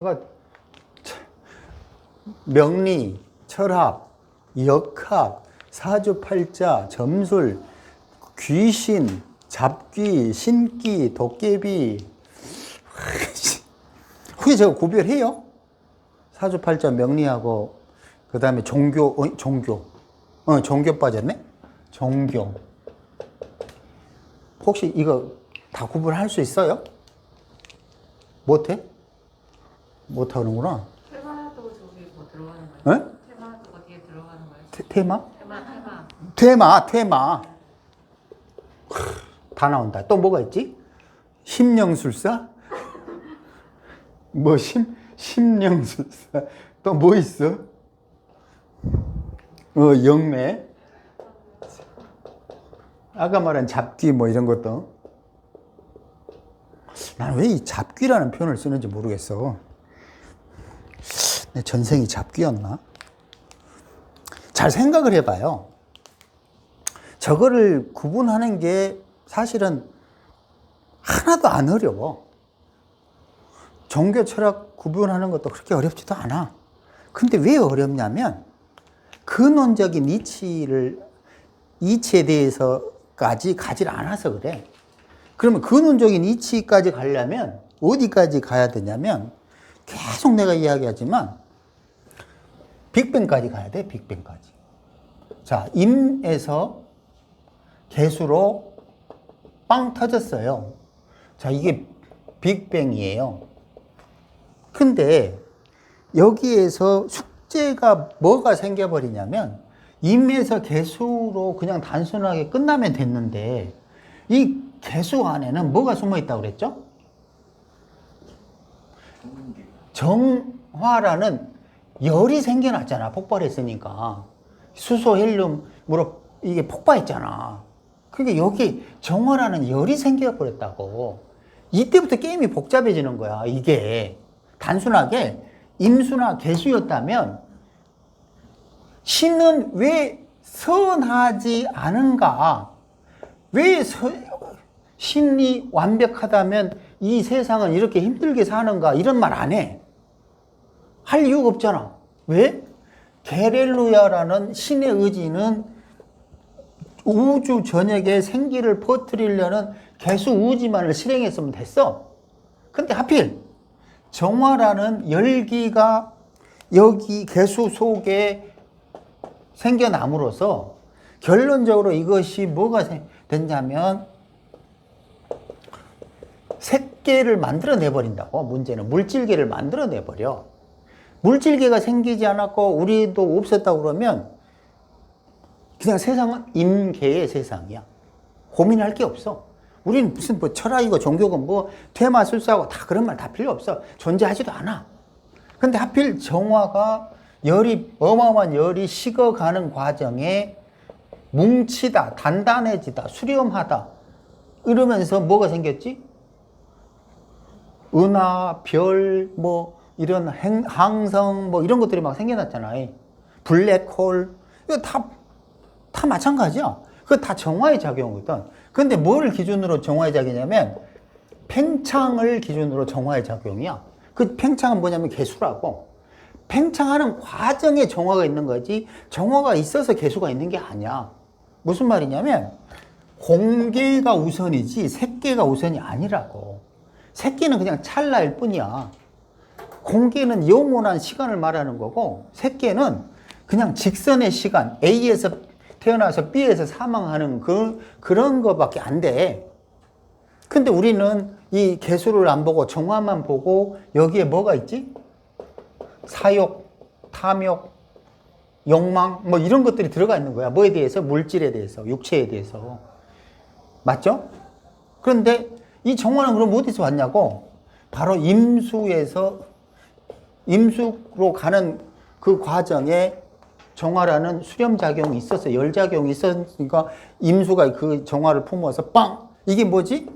그러니까 명리, 철학, 역학, 사주팔자, 점술, 귀신, 잡귀, 신기, 도깨비. 혹시 저거 구별해요? 사주팔자, 명리하고 그 다음에 종교. 종교 빠졌네? 종교. 혹시 이거 다 구분할 수 있어요? 못해? 못하는구나. 테마도 저기 뭐 들어가는 거예요? 네? 테마도 어디에 들어가는 거예요? 테마? 테마. 다 나온다. 또 뭐가 있지? 심령술사? 뭐 심령술사. 또 뭐 있어? 영매. 아까 말한 잡귀 뭐 이런 것도. 나는 왜 이 잡귀라는 표현을 쓰는지 모르겠어. 내 전생이 잡귀였나? 잘 생각을 해봐요. 저거를 구분하는 게 사실은 하나도 안 어려워. 종교 철학 구분하는 것도 그렇게 어렵지도 않아. 근데 왜 어렵냐면 근원적인 이치에 대해서까지 가지 않아서 그래. 그러면 근원적인 이치까지 가려면 어디까지 가야 되냐면 계속 내가 이야기하지만 빅뱅까지 가야 돼. 빅뱅까지. 자, 임에서 개수로 빵 터졌어요. 자, 이게 빅뱅이에요. 근데 여기에서 숙제가 뭐가 생겨버리냐면 임에서 개수로 그냥 단순하게 끝나면 됐는데 이 개수 안에는 뭐가 숨어 있다고 그랬죠? 정화라는 열이 생겨났잖아. 폭발했으니까. 수소, 헬륨으로 이게 폭발했잖아. 그러니까 여기 정화라는 열이 생겨버렸다고. 이때부터 게임이 복잡해지는 거야. 이게 단순하게 임수나 개수였다면 신은 왜 선하지 않은가? 왜 신이 완벽하다면 이 세상은 이렇게 힘들게 사는가? 이런 말 안 해. 할 이유가 없잖아. 왜? 게렐루야라는 신의 의지는 우주 전역에 생기를 퍼뜨리려는 개수 우지만을 실행했으면 됐어. 근데 하필 정화라는 열기가 여기 개수 속에 생겨남으로써 결론적으로 이것이 뭐가 됐냐면 색계를 만들어내버린다고. 문제는 물질계를 만들어내버려. 물질계가 생기지 않았고 우리도 없었다고 그러면 그냥 세상은 임계의 세상이야. 고민할 게 없어. 우리는 무슨 뭐 철학이고 종교고 뭐 퇴마술사하고 다 그런 말 다 필요 없어. 존재하지도 않아. 근데 하필 정화가 어마어마한 열이 식어가는 과정에 뭉치다, 단단해지다, 수렴하다 이러면서 뭐가 생겼지? 은하, 별, 뭐 이런 항성 뭐 이런 것들이 막 생겨났잖아요. 블랙홀 이거 다 마찬가지야. 그거 다 정화의 작용이거든. 근데 뭘 기준으로 정화의 작용이냐면 팽창을 기준으로 정화의 작용이야. 그 팽창은 뭐냐면 개수라고. 팽창하는 과정에 정화가 있는 거지 정화가 있어서 개수가 있는 게 아니야. 무슨 말이냐면 공계가 우선이지 색계가 우선이 아니라고. 색계는 그냥 찰나일 뿐이야. 공계는 영원한 시간을 말하는 거고 색계는 그냥 직선의 시간, A에서 태어나서 B에서 사망하는 그런 거밖에 안 돼. 근데 우리는 이 개수를 안 보고 정화만 보고 여기에 뭐가 있지? 사욕, 탐욕, 욕망 뭐 이런 것들이 들어가 있는 거야. 뭐에 대해서? 물질에 대해서, 육체에 대해서. 맞죠? 그런데 이 정화는 그럼 어디서 왔냐고? 바로 임수로 가는 그 과정에 정화라는 수렴작용이 있었어. 열작용이 있었으니까 임수가 그 정화를 품어서 빵! 이게 뭐지?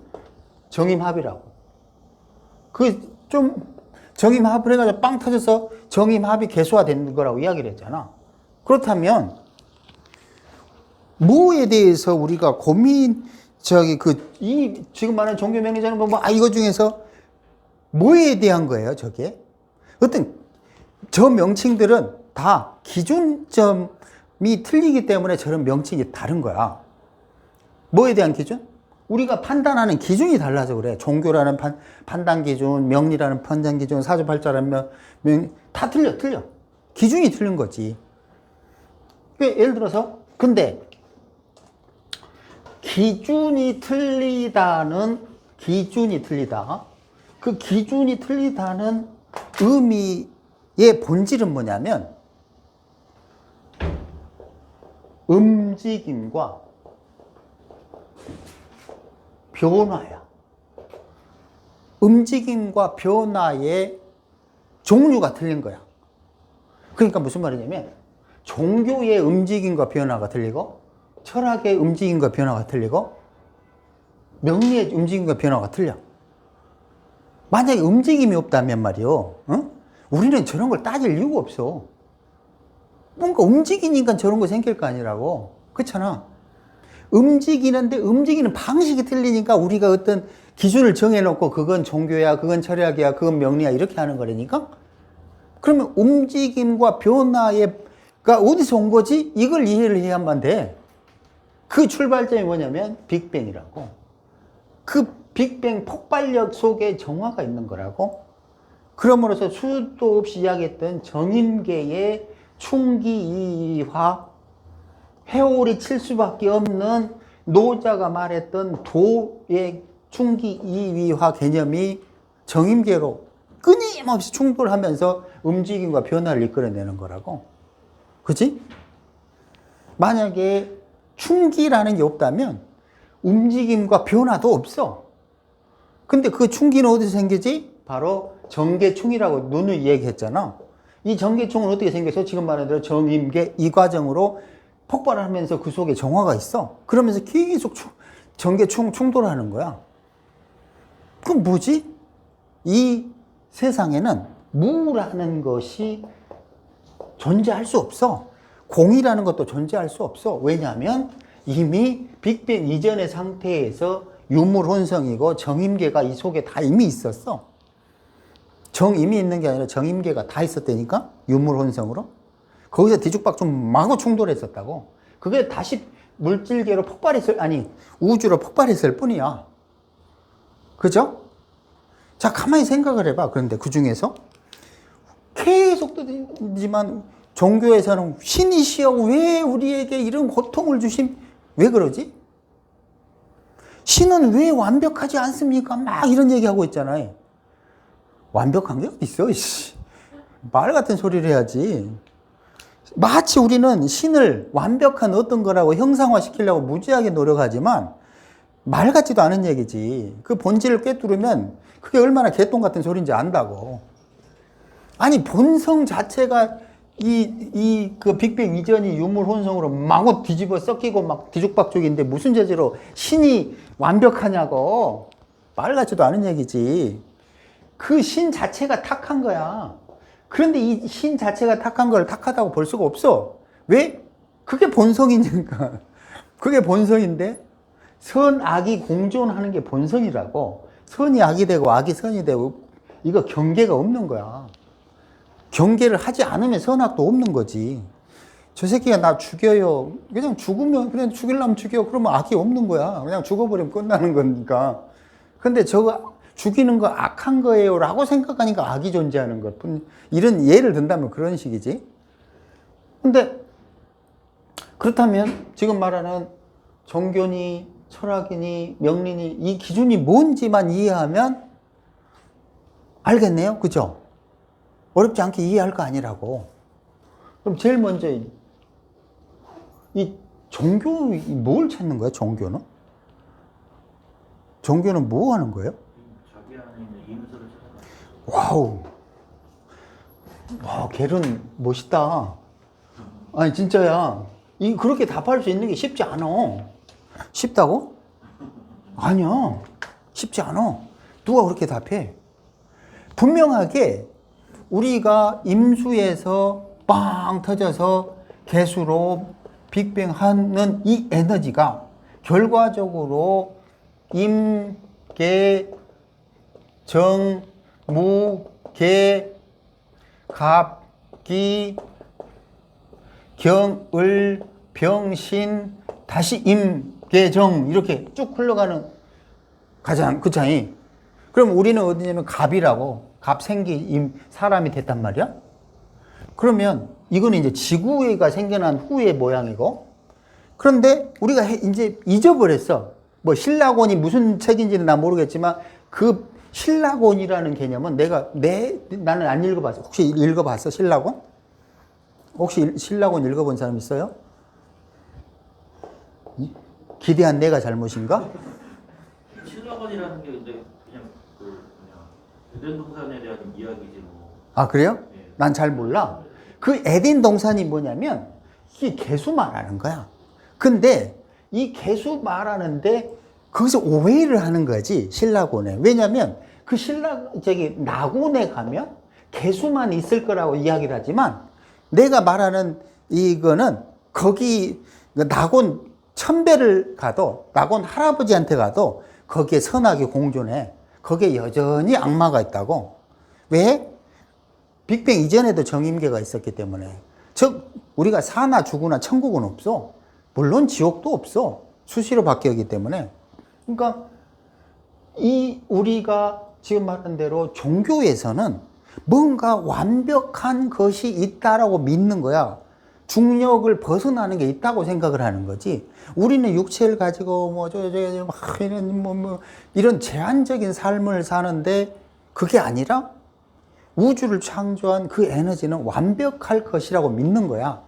정임합이라고. 정임합을 해가지고 빵 터져서 정임합이 개수화된 거라고 이야기를 했잖아. 그렇다면 뭐에 대해서 우리가 지금 말하는 종교 명리자는 이거 중에서 뭐에 대한 거예요, 저게? 어떤 저 명칭들은 다 기준점이 틀리기 때문에 저런 명칭이 다른 거야. 뭐에 대한 기준? 우리가 판단하는 기준이 달라서 그래. 종교라는 판단 기준, 명리라는 판단 기준, 사주팔자라는 다 틀려. 기준이 틀린 거지. 예를 들어서, 근데 기준이 틀리다. 그 기준이 틀리다는 의미의 본질은 뭐냐면 움직임과 변화야. 움직임과 변화의 종류가 틀린 거야. 그러니까 무슨 말이냐면 종교의 움직임과 변화가 틀리고 철학의 움직임과 변화가 틀리고 명리의 움직임과 변화가 틀려. 만약에 움직임이 없다면 말이요, 응? 우리는 저런 걸 따질 이유가 없어. 뭔가 움직이니까 저런 거 생길 거 아니라고. 그렇잖아. 움직이는데 움직이는 방식이 틀리니까 우리가 어떤 기준을 정해놓고 그건 종교야, 그건 철학이야, 그건 명리야 이렇게 하는 거라니까. 그러면 움직임과 변화가 어디서 온 거지? 이걸 이해를 해야만 돼. 그 출발점이 뭐냐면 빅뱅이라고. 그 빅뱅 폭발력 속에 정화가 있는 거라고. 그러므로서 수도 없이 이야기했던 정임계의 충기이화, 회오리 칠 수밖에 없는 노자가 말했던 도의 충기이화 개념이 정임계로 끊임없이 충돌하면서 움직임과 변화를 이끌어내는 거라고. 그치? 만약에 충기라는 게 없다면 움직임과 변화도 없어. 근데 그 충기는 어디서 생기지? 바로 정계충이라고 누누이 얘기했잖아. 이 정계충은 어떻게 생겨서 지금 말한 대로 정임계 이 과정으로 폭발하면서 그 속에 정화가 있어. 그러면서 계속 정계충 충돌하는 거야. 그럼 뭐지? 이 세상에는 무라는 것이 존재할 수 없어. 공이라는 것도 존재할 수 없어. 왜냐하면 이미 빅뱅 이전의 상태에서 유물혼성이고 정임계가 이 속에 다 이미 있었어. 정임이 있는 게 아니라 정임계가 다 있었다니까? 유물혼성으로. 거기서 뒤죽박죽 마구 충돌했었다고. 그게 다시 물질계로 우주로 폭발했을 뿐이야. 그죠? 자, 가만히 생각을 해봐. 그런데 그 중에서 계속 뜨지만 종교에서는 신이시여 왜 우리에게 이런 고통을 왜 그러지? 신은 왜 완벽하지 않습니까? 막 이런 얘기하고 있잖아요. 완벽한 게 어디 있어? 말 같은 소리를 해야지. 마치 우리는 신을 완벽한 어떤 거라고 형상화시키려고 무지하게 노력하지만 말 같지도 않은 얘기지. 그 본질을 꿰뚫으면 그게 얼마나 개똥 같은 소리인지 안다고. 아니 본성 자체가 그 빅뱅 이전이 유물혼성으로 마구 뒤집어 섞이고 막 뒤죽박죽인데 무슨 재질로 신이 완벽하냐고. 말 같지도 않은 얘기지. 그 신 자체가 탁한 거야. 그런데 이 신 자체가 탁한 걸 탁하다고 볼 수가 없어. 왜? 그게 본성이니까. 그게 본성인데 선, 악이 공존하는 게 본성이라고. 선이 악이 되고 악이 선이 되고 이거 경계가 없는 거야. 경계를 하지 않으면 선악도 없는 거지. 저 새끼가 나 죽여요. 그냥 죽으면 그냥 죽이려면 죽여. 그러면 악이 없는 거야. 그냥 죽어버리면 끝나는 거니까. 근데 저거 죽이는 거 악한 거예요 라고 생각하니까 악이 존재하는 것 뿐. 이런 예를 든다면 그런 식이지. 근데 그렇다면 지금 말하는 종교니 철학이니 명리니 이 기준이 뭔지만 이해하면 알겠네요. 그죠? 어렵지 않게 이해할 거 아니라고. 그럼 제일 먼저 이 종교 뭘 찾는 거야? 종교는? 종교는 뭐 하는 거예요? 자기 안에 있는 이유들을 찾아가. 와우. 와, 걔는 멋있다. 아니 진짜야. 그렇게 답할 수 있는 게 쉽지 않아. 쉽다고? 아니야. 쉽지 않아. 누가 그렇게 답해? 분명하게 우리가 임수에서 빵 터져서 개수로 빅뱅 하는 이 에너지가 결과적으로 임, 계, 정, 무, 계, 갑, 기, 경, 을, 병, 신, 다시 임, 계, 정 이렇게 쭉 흘러가는 가장 그차이. 그럼 우리는 어디냐면 갑이라고 갑, 생기, 임, 사람이 됐단 말이야. 그러면 이거는 이제 지구가 생겨난 후의 모양이고, 그런데 우리가 이제 잊어버렸어. 뭐 신라곤이 무슨 책인지는 난 모르겠지만 그 신라곤이라는 개념은 나는 안 읽어봤어. 혹시 읽어봤어 신라곤? 혹시 신라곤 읽어본 사람 있어요? 기대한 내가 잘못인가? 신라곤이라는 게 근데 그냥 에덴 동산에 대한 이야기지 뭐. 아 그래요? 네. 난 잘 몰라. 그 에덴 동산이 뭐냐면 이게 개수 말하는 거야. 근데 이 개수 말하는데 거기서 오해를 하는 거지 신라곤에. 왜냐면 그 나곤에 가면 개수만 있을 거라고 이야기를 하지만 내가 말하는 이거는 거기 나곤 천배를 가도 나곤 할아버지한테 가도 거기에 선악이 공존해. 거기에 여전히 악마가 있다고. 왜? 빅뱅 이전에도 정임계가 있었기 때문에. 즉 우리가 사나 죽으나 천국은 없어. 물론 지옥도 없어. 수시로 바뀌었기 때문에. 그러니까 우리가 지금 말한 대로 종교에서는 뭔가 완벽한 것이 있다라고 믿는 거야. 중력을 벗어나는 게 있다고 생각을 하는 거지. 우리는 육체를 가지고 이런 제한적인 삶을 사는데 그게 아니라 우주를 창조한 그 에너지는 완벽할 것이라고 믿는 거야.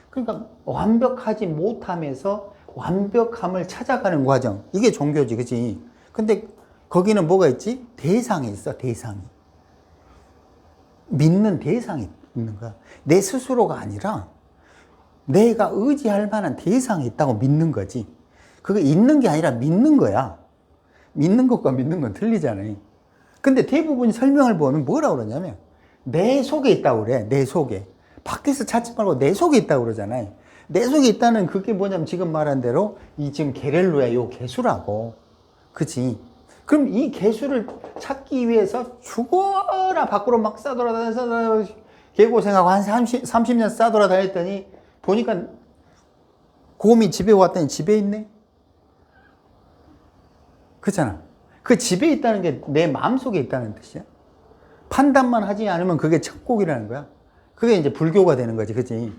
그러니까 완벽하지 못함에서 완벽함을 찾아가는 과정. 이게 종교지, 그치? 근데 거기는 뭐가 있지? 대상이 있어, 대상이. 믿는 대상이 있는 거야. 내 스스로가 아니라 내가 의지할 만한 대상이 있다고 믿는 거지. 그게 있는 게 아니라 믿는 거야. 믿는 것과 믿는 건 틀리잖아요. 근데 대부분 설명을 보면 뭐라고 그러냐면 내 속에 있다고 그래. 내 속에. 밖에서 찾지 말고 내 속에 있다고 그러잖아요. 내 속에 있다는 그게 뭐냐면 지금 말한 대로 이 지금 게렐로야 요 개수라고. 그치? 그럼 이 개수를 찾기 위해서 죽어라 밖으로 막 싸돌아다녀서 개고생하고 한 30년 싸돌아다녔더니 보니까 곰이 집에 왔더니 집에 있네? 그렇잖아. 그 집에 있다는 게 내 마음속에 있다는 뜻이야. 판단만 하지 않으면 그게 천국이라는 거야. 그게 이제 불교가 되는 거지. 그치?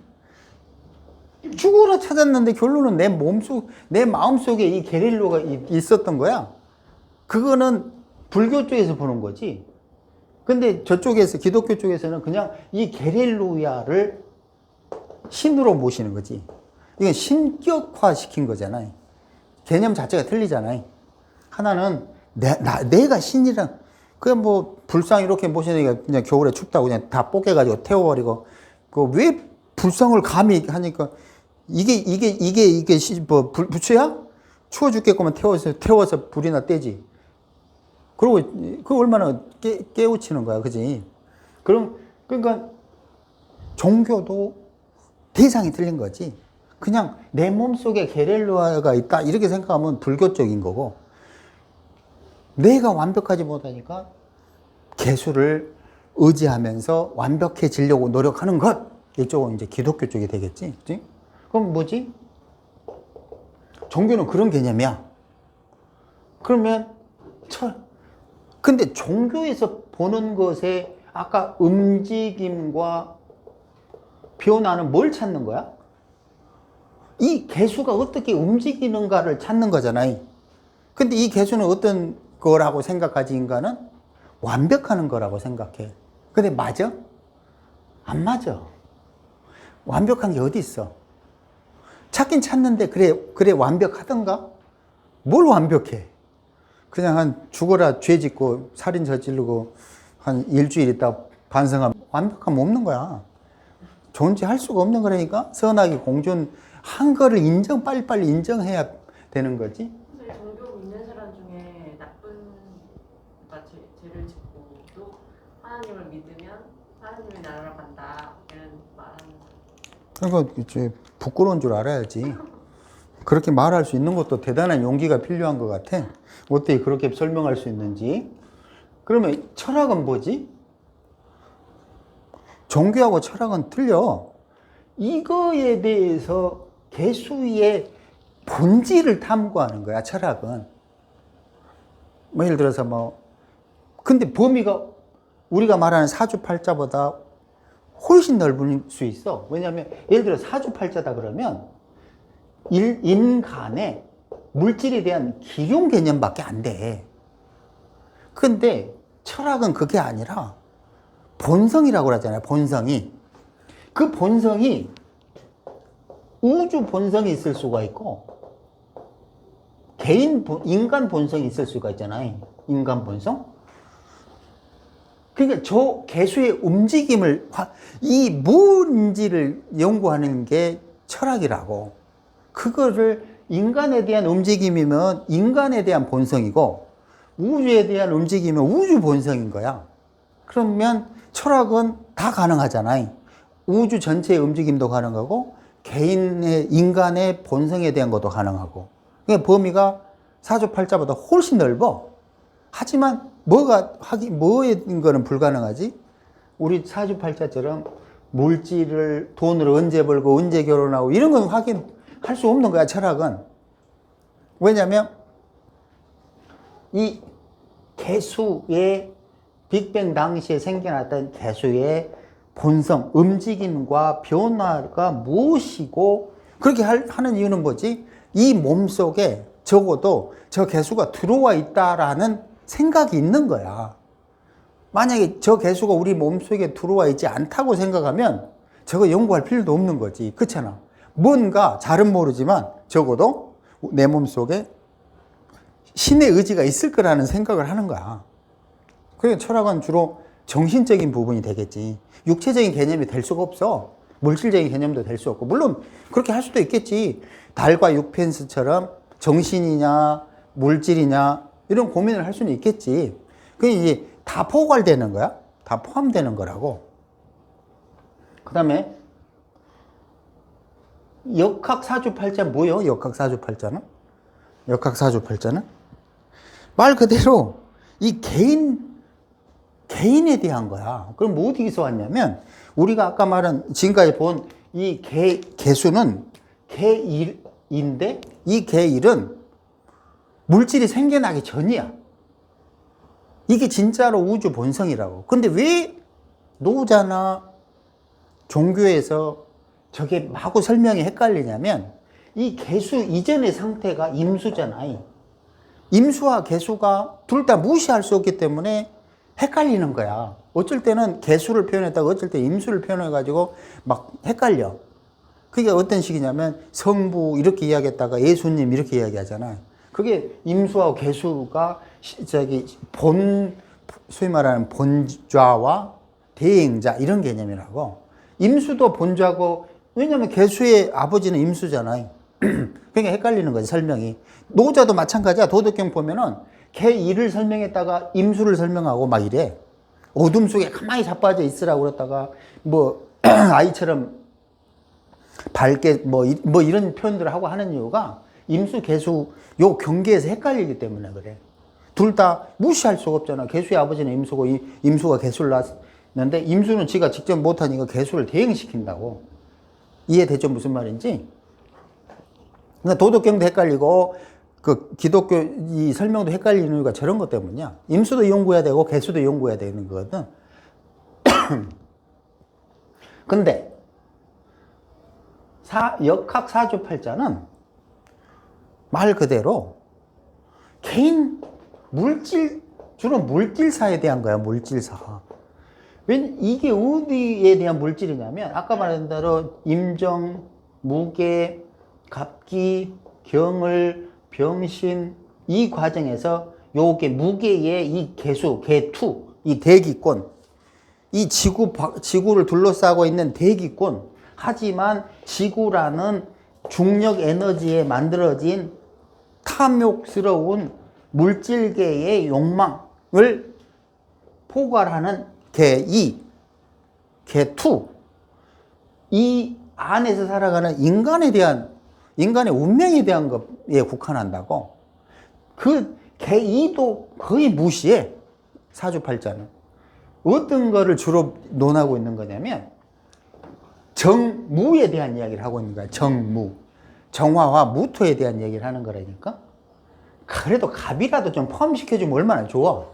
죽어라 찾았는데 결론은 내 마음속에 이 게릴로가 있었던 거야. 그거는 불교 쪽에서 보는 거지. 근데 저쪽에서, 기독교 쪽에서는 그냥 이 게렐루야를 신으로 모시는 거지. 이건 신격화 시킨 거잖아요. 개념 자체가 틀리잖아요. 하나는 내가 신이랑, 그냥 뭐 불상 이렇게 모시니까 그냥 겨울에 춥다고 그냥 다 뽀개가지고 태워버리고, 왜 불상을 감히 하니까 이게 뭐 부추야? 추워 죽겠구만 태워서 불이나 떼지. 그리고 그 얼마나 깨우치는 거야, 그지? 그러니까 종교도 대상이 틀린 거지. 그냥 내 몸속에 게렐루아가 있다 이렇게 생각하면 불교적인 거고, 내가 완벽하지 못하니까 개수를 의지하면서 완벽해지려고 노력하는 것, 이쪽은 이제 기독교 쪽이 되겠지, 그치? 그럼 뭐지? 종교는 그런 개념이야. 그러면 근데 종교에서 보는 것에 아까 움직임과 변화는 뭘 찾는 거야? 이 개수가 어떻게 움직이는가를 찾는 거잖아요. 근데 이 개수는 어떤 거라고 생각하지, 인간은? 완벽하는 거라고 생각해. 근데 맞아? 안 맞아. 완벽한 게 어디 있어? 찾긴 찾는데 그래 완벽하던가? 뭘 완벽해? 그냥 한 죽어라 죄 짓고 살인 저지르고 한 일주일 있다 반성하면 완벽함 없는 거야. 존재할 수가 없는 거라니까. 선악이 공존한 거를 빨리빨리 인정해야 되는 거지. 근데 종교 믿는 사람 중에 나쁜 죄를 짓고 또 하나님을 믿으면 하나님의 나라로 간다 이런 말하는 사람. 그러니까 이제 부끄러운 줄 알아야지. 그렇게 말할 수 있는 것도 대단한 용기가 필요한 것 같아. 어떻게 그렇게 설명할 수 있는지. 그러면 철학은 뭐지? 종교하고 철학은 틀려. 이거에 대해서 개수의 본질을 탐구하는 거야, 철학은. 뭐 예를 들어서 근데 범위가 우리가 말하는 사주팔자보다 훨씬 넓을 수 있어. 왜냐하면 예를 들어 사주팔자다 그러면 인간의 물질에 대한 기용 개념밖에 안 돼. 근데 철학은 그게 아니라 본성이라고 그러잖아요. 본성이. 그 본성이 우주 본성이 있을 수가 있고 인간 본성이 있을 수가 있잖아요. 인간 본성. 그러니까 저 개수의 움직임을 이 뭔지를 연구하는 게 철학이라고. 그거를 인간에 대한 움직임이면 인간에 대한 본성이고 우주에 대한 움직임은 우주 본성인 거야. 그러면 철학은 다 가능하잖아요. 우주 전체의 움직임도 가능하고 인간의 본성에 대한 것도 가능하고. 그러니까 범위가 사주팔자보다 훨씬 넓어. 하지만 뭐인 거는 불가능하지? 우리 사주팔자처럼 물질을 돈을 언제 벌고 언제 결혼하고 이런 건 확인할 수 없는 거야, 철학은. 왜냐면 이 개수의 빅뱅 당시에 생겨났던 개수의 본성, 움직임과 변화가 무엇이고 그렇게 하는 이유는 뭐지? 이 몸속에 적어도 저 개수가 들어와 있다라는 생각이 있는 거야. 만약에 저 개수가 우리 몸속에 들어와 있지 않다고 생각하면 저거 연구할 필요도 없는 거지. 그렇잖아. 뭔가 잘은 모르지만 적어도 내 몸속에 신의 의지가 있을 거라는 생각을 하는 거야. 그러니까 철학은 주로 정신적인 부분이 되겠지. 육체적인 개념이 될 수가 없어. 물질적인 개념도 될 수 없고. 물론 그렇게 할 수도 있겠지. 달과 육펜스처럼 정신이냐 물질이냐 이런 고민을 할 수는 있겠지. 그게 이제 다 포괄되는 거야. 다 포함되는 거라고. 그 다음에 역학사주팔자 뭐예요? 역학사주팔자는? 역학사주팔자는? 말 그대로 이 개인에 대한 거야. 그럼 뭐 어디서 왔냐면 우리가 아까 말한 지금까지 본 이 개수는 개일인데 이 개일은 물질이 생겨나기 전이야. 이게 진짜로 우주 본성이라고. 근데 왜 노자나 종교에서 저게 마구 설명이 헷갈리냐면 이 개수 이전의 상태가 임수잖아요. 임수와 개수가 둘 다 무시할 수 없기 때문에 헷갈리는 거야. 어쩔 때는 개수를 표현했다가 어쩔 때 임수를 표현해가지고 막 헷갈려. 그게 어떤 식이냐면 성부 이렇게 이야기했다가 예수님 이렇게 이야기하잖아. 그게 임수하고 개수가 소위 말하는 본좌와 대행자 이런 개념이라고. 임수도 본좌고 왜냐면 개수의 아버지는 임수잖아요. 그러니까 헷갈리는 거지 설명이. 노자도 마찬가지야. 도덕경 보면은 개일을 설명했다가 임수를 설명하고 막 이래. 어둠 속에 가만히 자빠져 있으라고 그랬다가 아이처럼 밝게 이런 표현들을 하고 하는 이유가 임수 개수 요 경계에서 헷갈리기 때문에 그래. 둘 다 무시할 수가 없잖아. 개수의 아버지는 임수고 임수가 개수를 낳았는데 임수는 지가 직접 못하니까 개수를 대행시킨다고. 이해되죠? 무슨 말인지? 그러니까 도덕경도 헷갈리고 그 기독교 이 설명도 헷갈리는 이유가 저런 것 때문이야. 임수도 연구해야 되고 개수도 연구해야 되는 거거든. 근데 역학사주팔자는 말 그대로 개인 주로 물질사에 대한 거야. 물질사. 이게 어디에 대한 물질이냐면 아까 말한 대로 임정, 무게, 갑기, 경을, 병신 이 과정에서 요게 무게의 이 개수, 개투, 이 대기권, 이 지구를 둘러싸고 있는 대기권. 하지만 지구라는 중력 에너지에 만들어진 탐욕스러운 물질계의 욕망을 포괄하는 개2, 개2. 이 안에서 살아가는 인간의 운명에 대한 것에 국한한다고. 그 개2도 거의 무시해. 사주팔자는. 어떤 거를 주로 논하고 있는 거냐면 정무에 대한 이야기를 하고 있는 거야. 정무. 정화와 무토에 대한 얘기를 하는 거라니까. 그래도 갑이라도 좀 포함시켜주면 얼마나 좋아.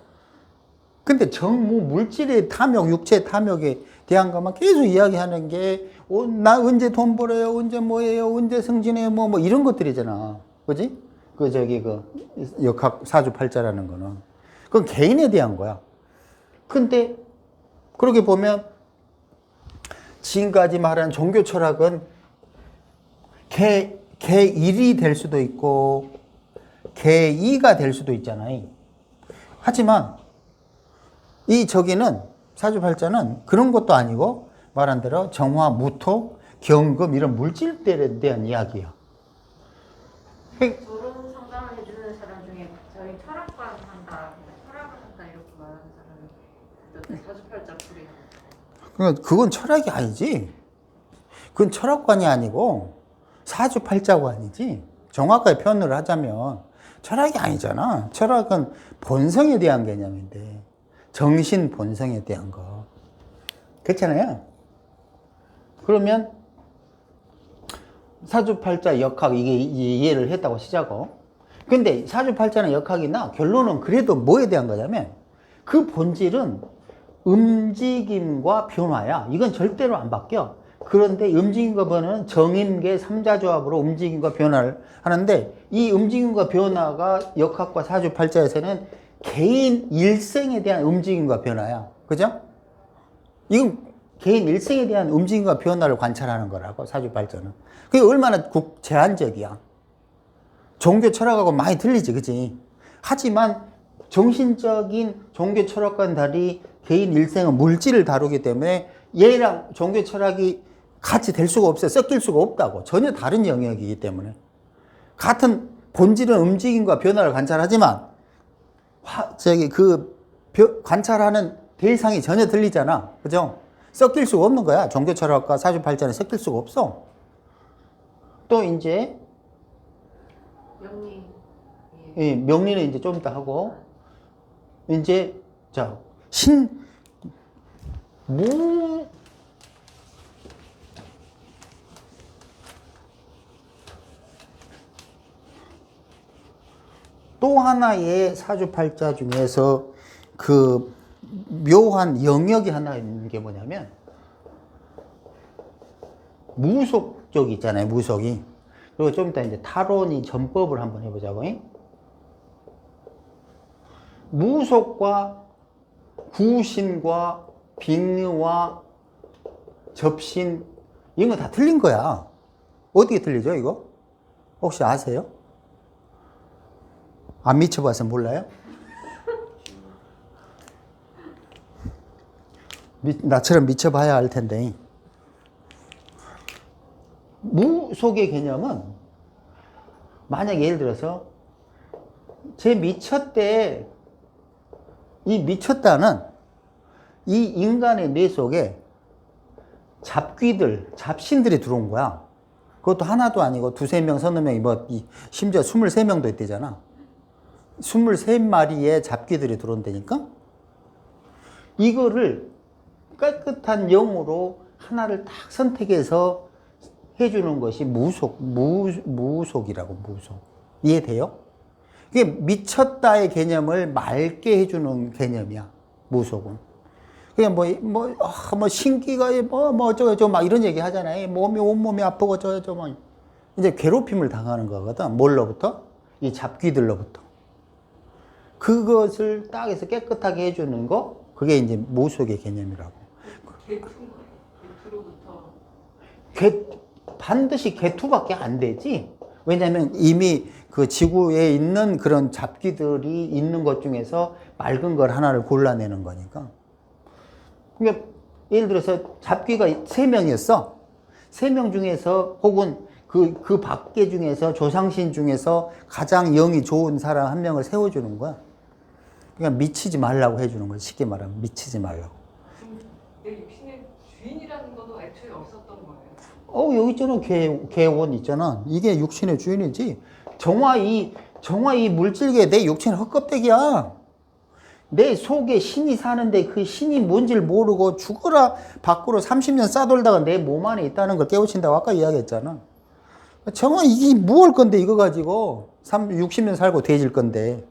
근데 정무, 물질의 탐욕, 육체의 탐욕에 대한 것만 계속 이야기하는 게, 나 언제 돈 벌어요? 언제 뭐예요? 언제 승진해요? 뭐 이런 것들이잖아. 그지? 역학 사주팔자라는 거는. 그건 개인에 대한 거야. 근데, 그렇게 보면, 지금까지 말한 종교 철학은 개1이 될 수도 있고, 개2가 될 수도 있잖아요. 하지만, 저기는, 사주팔자는 그런 것도 아니고, 말한 대로 정화, 무토, 경금, 이런 물질들에 대한 이야기야. 저런 상담을 해주는 사람 중에 저희 철학관 한다, 철학을 한다 이렇게 말하는 사람이 사주팔자 풀이. 그건 철학이 아니지. 그건 철학관이 아니고 사주팔자관이지. 정확하게 표현을 하자면 철학이 아니잖아. 철학은 본성에 대한 개념인데, 정신 본성에 대한 거. 그렇잖아요. 그러면 사주팔자 역학, 이게 이해를 했다고 시작하고. 근데 사주팔자는 역학이나 결론은 그래도 뭐에 대한 거냐면 그 본질은 움직임과 변화야. 이건 절대로 안 바뀌어. 그런데 움직임과 변화는 정임계 삼자조합으로 움직임과 변화를 하는데, 이 움직임과 변화가 역학과 사주팔자에서는 개인 일생에 대한 움직임과 변화야. 그죠? 이건 개인 일생에 대한 움직임과 변화를 관찰하는 거라고, 사주팔자는. 그게 얼마나 제한적이야. 종교 철학하고 많이 틀리지, 그치? 하지만 정신적인 종교 철학과는 달리 개인 일생은 물질을 다루기 때문에 얘랑 종교 철학이 같이 될 수가 없어요. 섞일 수가 없다고. 전혀 다른 영역이기 때문에. 같은 본질은 움직임과 변화를 관찰하지만 관찰하는 대상이 전혀 틀리잖아. 그죠? 섞일 수가 없는 거야. 종교 철학과 사주팔자는 섞일 수가 없어. 또 이제 명리. 예, 명리는 이제 좀 이따 하고, 이제 또 하나의 사주팔자 중에서 그 묘한 영역이 하나 있는 게 뭐냐면 무속 쪽이 있잖아요. 무속이. 그리고 좀 이따 이제 타로니 전법을 한번 해보자고. 무속과 구신과 빙의와 접신, 이런 거 다 틀린 거야. 어떻게 틀리죠, 이거? 혹시 아세요? 안 미쳐봐서 몰라요? 나처럼 미쳐봐야 알 텐데. 무속의 개념은, 만약 예를 들어서 제 미쳤대, 이 미쳤다는 이 인간의 뇌 속에 잡귀들, 잡신들이 들어온 거야. 그것도 하나도 아니고 두세 명, 서너 명이 심지어 23명도 있대잖아. 23마리의 잡귀들이 들어온다니까? 이거를 깨끗한 영으로 하나를 딱 선택해서 해주는 것이 무속이라고, 무속. 이해돼요? 이게 미쳤다의 개념을 맑게 해주는 개념이야, 무속은. 그냥 신기가 어쩌고저쩌고 막 이런 얘기 하잖아요. 온몸이 아프고 저쩌고 막. 이제 괴롭힘을 당하는 거거든. 뭘로부터? 이 잡귀들로부터. 그것을 딱 해서 깨끗하게 해주는 거, 그게 이제 무속의 개념이라고. 개투로부터. 반드시 개투밖에 안 되지. 왜냐면 이미 그 지구에 있는 그런 잡귀들이 있는 것 중에서 맑은 걸 하나를 골라내는 거니까. 그러니까 예를 들어서 잡귀가 3명이었어. 3명 중에서 혹은 그 밖에 중에서 조상신 중에서 가장 영이 좋은 사람 한 명을 세워주는 거야. 그러니까 미치지 말라고 해주는 거야. 쉽게 말하면 미치지 말라고. 내 육신의 주인이라는 것도 애초에 없었던 거예요. 여기 있잖아. 개원 있잖아. 이게 육신의 주인이지. 정화 이 물질계 내 육신은 헛껍데기야. 내 속에 신이 사는데 그 신이 뭔지를 모르고 죽어라 밖으로 30년 싸돌다가 내 몸 안에 있다는 걸 깨우친다고 아까 이야기했잖아. 정말 이게 뭐 할 건데 이거 가지고 60년 살고 돼질 건데.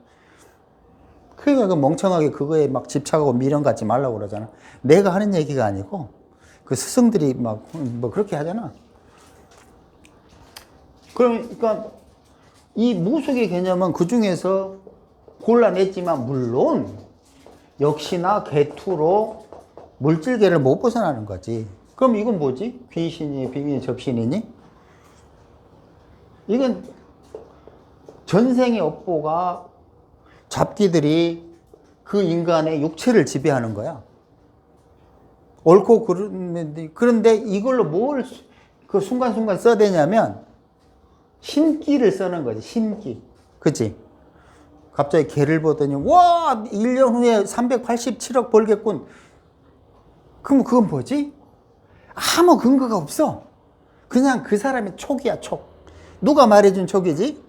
그러니까 그 멍청하게 그거에 막 집착하고 미련 갖지 말라고 그러잖아. 내가 하는 얘기가 아니고 그 스승들이 막 뭐 그렇게 하잖아. 그러니까 이 무속의 개념은 그 중에서 골라냈지만 물론 역시나 개투로 물질계를 못 벗어나는 거지. 그럼 이건 뭐지? 귀신이 비밀 접신이니? 이건 전생의 업보가 잡기들이 그 인간의 육체를 지배하는 거야. 옳고 그런데 이걸로 뭘 그 순간순간 써야 되냐면 신기를 쓰는 거지. 신기. 그치? 갑자기 개를 보더니 와 1년 후에 387억 벌겠군. 그럼 그건 뭐지? 아무 근거가 없어. 그냥 그 사람의 촉이야, 촉. 누가 말해준 촉이지?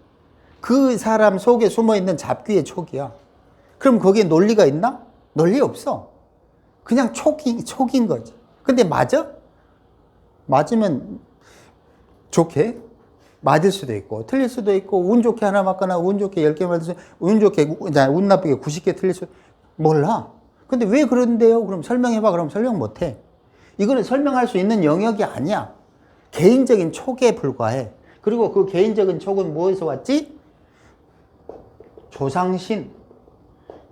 그 사람 속에 숨어있는 잡귀의 촉이야. 그럼 거기에 논리가 있나? 논리 없어. 그냥 촉인 거지. 근데 맞아? 맞으면 좋게 맞을 수도 있고 틀릴 수도 있고 운 좋게 하나 맞거나 운 좋게 10개 맞을 수 운 좋게 운 나쁘게 90개 틀릴 수 몰라. 근데 왜 그런데요? 그럼 설명해봐. 그럼 설명 못해. 이거는 설명할 수 있는 영역이 아니야. 개인적인 촉에 불과해. 그리고 그 개인적인 촉은 뭐에서 왔지? 조상신,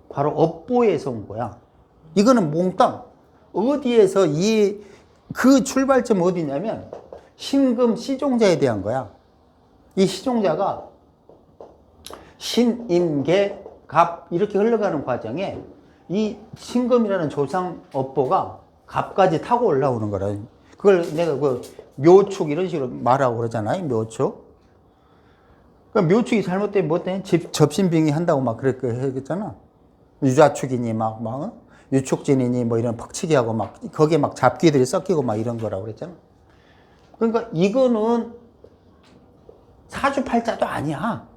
바로 업보에서 온 거야. 이거는 몽땅 어디에서 그 출발점 어디냐면 신금 시종자에 대한 거야. 이 시종자가 신, 임, 계, 갑 이렇게 흘러가는 과정에 이 신금이라는 조상 업보가 갑까지 타고 올라오는 거라. 그걸 내가 그 묘축 이런 식으로 말하고 그러잖아요. 묘축. 그러니까 묘축이 잘못되면 뭐 때문에 접신빙의 한다고 막 그랬잖아. 유자축이니 막 유축진이니 뭐 이런 퍽치기 하고 막 거기에 막 잡귀들이 섞이고 막 이런 거라고 그랬잖아. 그러니까 이거는 사주팔자도 아니야.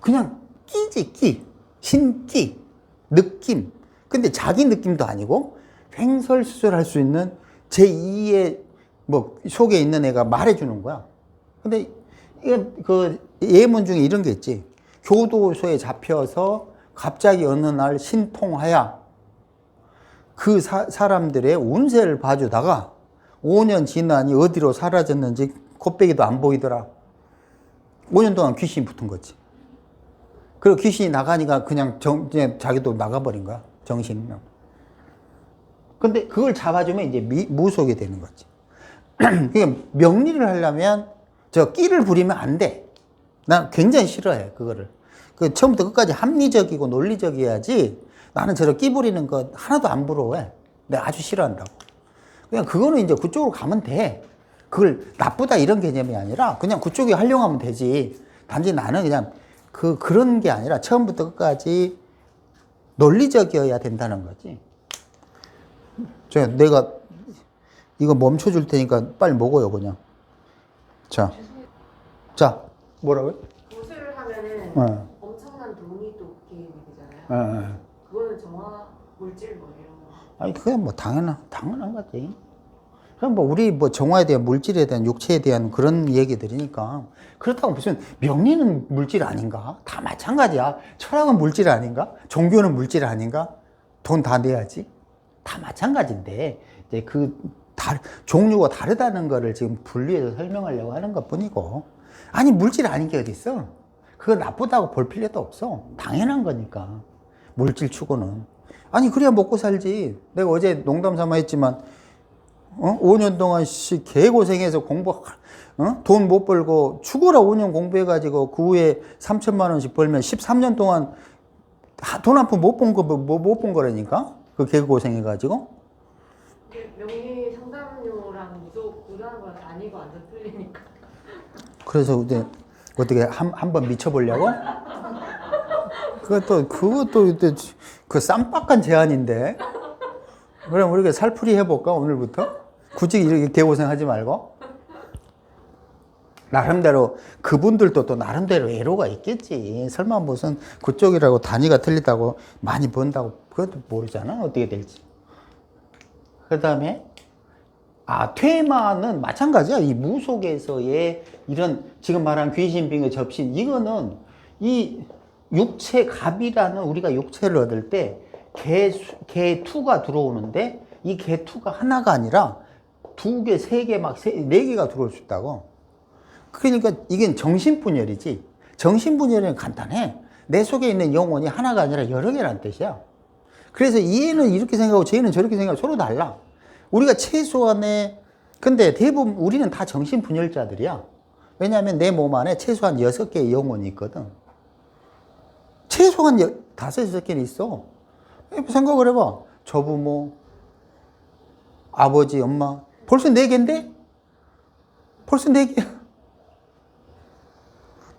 그냥 끼지, 끼. 신끼. 느낌. 근데 자기 느낌도 아니고 횡설수설할 수 있는 제2의 뭐 속에 있는 애가 말해주는 거야. 근데 이건 그 예문 중에 이런 게 있지. 교도소에 잡혀서 갑자기 어느 날 신통하야 그 사람들의 운세를 봐주다가 5년 지나니 어디로 사라졌는지 콧배기도 안 보이더라. 5년 동안 귀신이 붙은 거지. 그리고 귀신이 나가니까 그냥 자기도 나가버린 거야. 정신이. 근데 그걸 잡아주면 이제 무속이 되는 거지. 그러니까 명리를 하려면 저 끼를 부리면 안 돼. 난 굉장히 싫어해, 그거를. 그 처음부터 끝까지 합리적이고 논리적이어야지 나는 저런 끼 부리는 거 하나도 안 부러워해. 내가 아주 싫어한다고. 그냥 그거는 이제 그쪽으로 가면 돼. 그걸 나쁘다 이런 개념이 아니라 그냥 그쪽에 활용하면 되지. 단지 나는 그냥 그런 게 아니라 처음부터 끝까지 논리적이어야 된다는 거지. 내가 이거 멈춰줄 테니까 빨리 먹어요, 그냥. 자, 뭐라고요? 보수를 하면은 네. 엄청난 돈이 또 개입이 되잖아요. 네. 그거는 정화, 물질 뭐 이런 거. 아니, 그게 뭐 당연한 거지. 그럼 뭐 우리 뭐 정화에 대한 물질에 대한 육체에 대한 그런 얘기들이니까. 그렇다고 무슨 명리는 물질 아닌가? 다 마찬가지야. 철학은 물질 아닌가? 종교는 물질 아닌가? 돈 다 내야지. 다 마찬가지인데 이제 종류가 다르다는 거를 지금 분리해서 설명하려고 하는 것 뿐이고. 아니 물질 아닌 게 어디 있어? 그거 나쁘다고 볼 필요도 없어. 당연한 거니까. 물질 추구는. 아니 그래야 먹고 살지. 내가 어제 농담 삼아 했지만 5년 동안씩 개고생해서 돈 못 벌고 죽어라 5년 공부해가지고 그 후에 3천만 원씩 벌면 13년 동안 돈 한 푼 못 본 거라니까? 그 개고생해가지고. 명리 상담료랑 무속 의뢰하는 건 아니고 완전 틀리니까. 그래서 어떻게 한 번 미쳐보려고? 그것도 그 쌈박한 제안인데. 그럼 우리가 살풀이 해볼까 오늘부터? 굳이 이렇게 개고생하지 말고. 나름대로 그분들도 또 나름대로 애로가 있겠지. 설마 무슨 그쪽이라고 단위가 틀리다고 많이 번다고 그것도 모르잖아. 어떻게 될지. 그 다음에 퇴마는 마찬가지야. 이 무속에서의 이런 지금 말한 귀신, 빙의, 접신 이거는 이 육체 갑이라는 우리가 육체를 얻을 때 개투가 들어오는데 이 개투가 하나가 아니라 2개, 3개, 막 4개가 들어올 수 있다고. 그러니까 이게 정신분열이지. 정신분열은 간단해. 내 속에 있는 영혼이 하나가 아니라 여러 개라는 뜻이야. 그래서 얘는 이렇게 생각하고 쟤는 저렇게 생각하고 서로 달라. 우리가 최소한의 근데 대부분 우리는 다 정신분열자들이야. 왜냐하면 내 몸 안에 최소한 6개의 영혼이 있거든. 최소한 5, 6개는 있어. 생각을 해봐. 조부모, 아버지, 엄마. 벌써 4개인데? 벌써 4개야.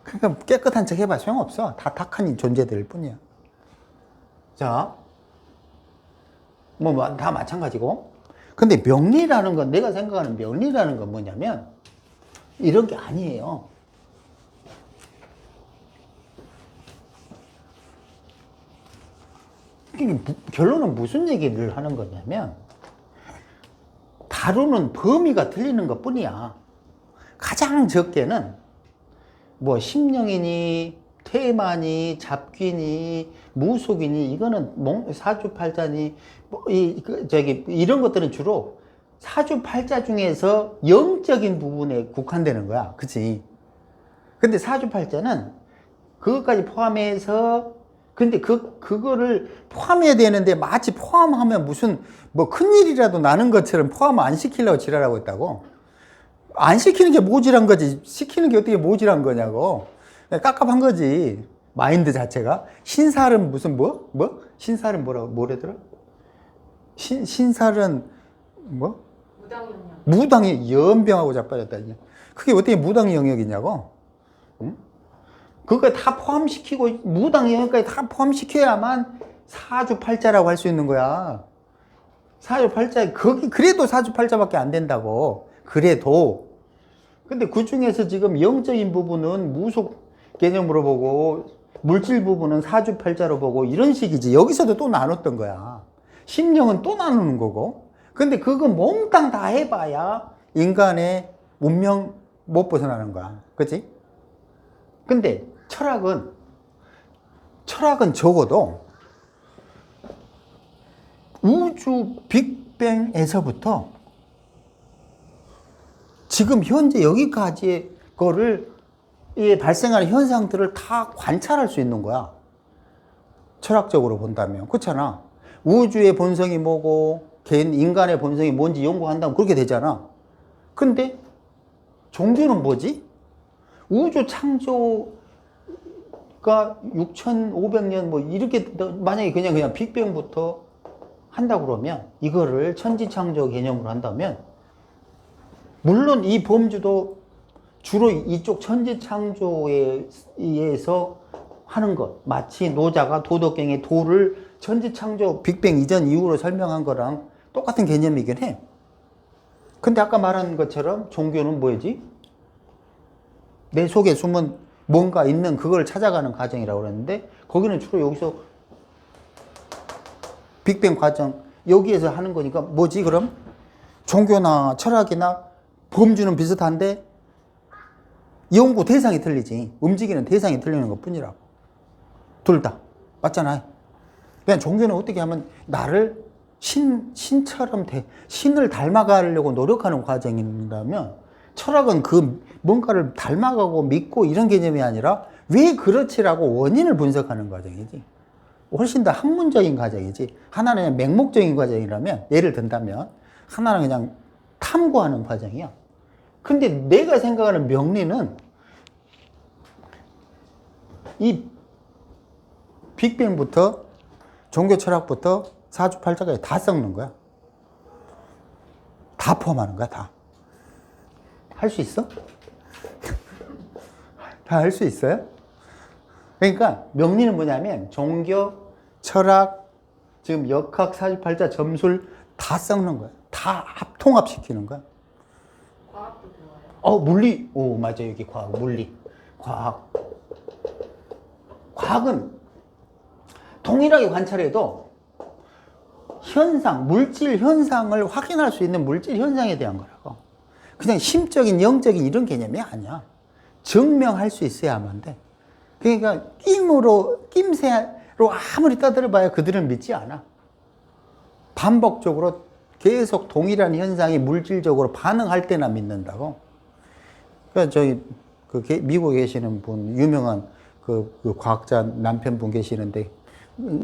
그러니까 깨끗한 척 해봐. 소용없어. 다 탁한 존재들일 뿐이야. 자, 다 마찬가지고. 근데 명리라는 건, 내가 생각하는 명리라는 건 뭐냐면, 이런 게 아니에요. 결론은 무슨 얘기를 하는 거냐면, 다루는 범위가 틀리는 것 뿐이야. 가장 적게는, 심령이니, 태만이, 잡귀니, 무속이니, 이거는 사주팔자니, 이런 것들은 주로 사주팔자 중에서 영적인 부분에 국한되는 거야. 그치? 근데 사주팔자는 그것까지 포함해서, 근데 그거를 포함해야 되는데 마치 포함하면 무슨 큰일이라도 나는 것처럼 포함 안 시키려고 지랄하고 있다고. 안 시키는 게 모질한 거지. 시키는 게 어떻게 모질한 거냐고. 깝깝한 거지. 마인드 자체가. 신살은 무슨 신살은 뭐래더라? 신살은 무당이 연병하고 자빠졌다. 그게 어떻게 무당 영역이냐고. 응? 그거 다 포함시키고 무당 영역까지 다 포함시켜야만 사주팔자라고 할 수 있는 거야. 사주팔자 그래도 사주팔자밖에 안 된다고. 그래도. 근데 그 중에서 지금 영적인 부분은 무속 개념으로 보고 물질 부분은 사주팔자로 보고 이런 식이지. 여기서도 또 나눴던 거야. 심령은 또 나누는 거고. 근데 그거 몽땅 다 해봐야 인간의 운명 못 벗어나는 거야. 그치? 근데 철학은 적어도 우주 빅뱅에서부터 지금 현재 여기까지의 거를 발생하는 현상들을 다 관찰할 수 있는 거야. 철학적으로 본다면. 그렇잖아. 우주의 본성이 뭐고 개인 인간의 본성이 뭔지 연구한다면 그렇게 되잖아. 근데 종교는 뭐지? 우주 창조가 6,500년 이렇게 만약에 그냥 빅뱅부터 한다 그러면 이거를 천지창조 개념으로 한다면 물론 이 범주도 주로 이쪽 천지창조에 의해서 하는 것. 마치 노자가 도덕경의 도를 천지창조 빅뱅 이전 이후로 설명한 거랑 똑같은 개념이긴 해. 근데 아까 말한 것처럼 종교는 뭐지? 내 속에 숨은 뭔가 있는 그걸 찾아가는 과정이라고 그랬는데 거기는 주로 여기서 빅뱅 과정 여기에서 하는 거니까 뭐지 그럼? 종교나 철학이나 범주는 비슷한데 연구 대상이 틀리지. 움직이는 대상이 틀리는 것 뿐이라고. 둘 다. 맞잖아요. 그냥 종교는 어떻게 하면 나를 신처럼 신을 닮아가려고 노력하는 과정이라면 철학은 그 뭔가를 닮아가고 믿고 이런 개념이 아니라 왜 그렇지라고 원인을 분석하는 과정이지. 훨씬 더 학문적인 과정이지. 하나는 그냥 맹목적인 과정이라면 예를 든다면 하나는 그냥 탐구하는 과정이야. 근데 내가 생각하는 명리는 이 빅뱅부터 종교 철학부터 사주팔자까지 다 섞는 거야. 다 포함하는 거야, 다. 할 수 있어? 다 할 수 있어요? 그러니까 명리는 뭐냐면 종교, 철학, 지금 역학, 사주팔자, 점술 다 섞는 거야. 다 통합시키는 거야. 과학도 좋아요. 물리. 오, 맞아요. 여기 과학, 물리. 과학은 동일하게 관찰해도 현상, 물질 현상을 확인할 수 있는 물질 현상에 대한 거라고. 그냥 심적인, 영적인 이런 개념이 아니야. 증명할 수 있어야만 돼. 그러니까 낌새로 아무리 떠들어봐야 그들은 믿지 않아. 반복적으로 계속 동일한 현상이 물질적으로 반응할 때나 믿는다고. 그러니까 미국에 계시는 분, 유명한 그 과학자 남편분 계시는데,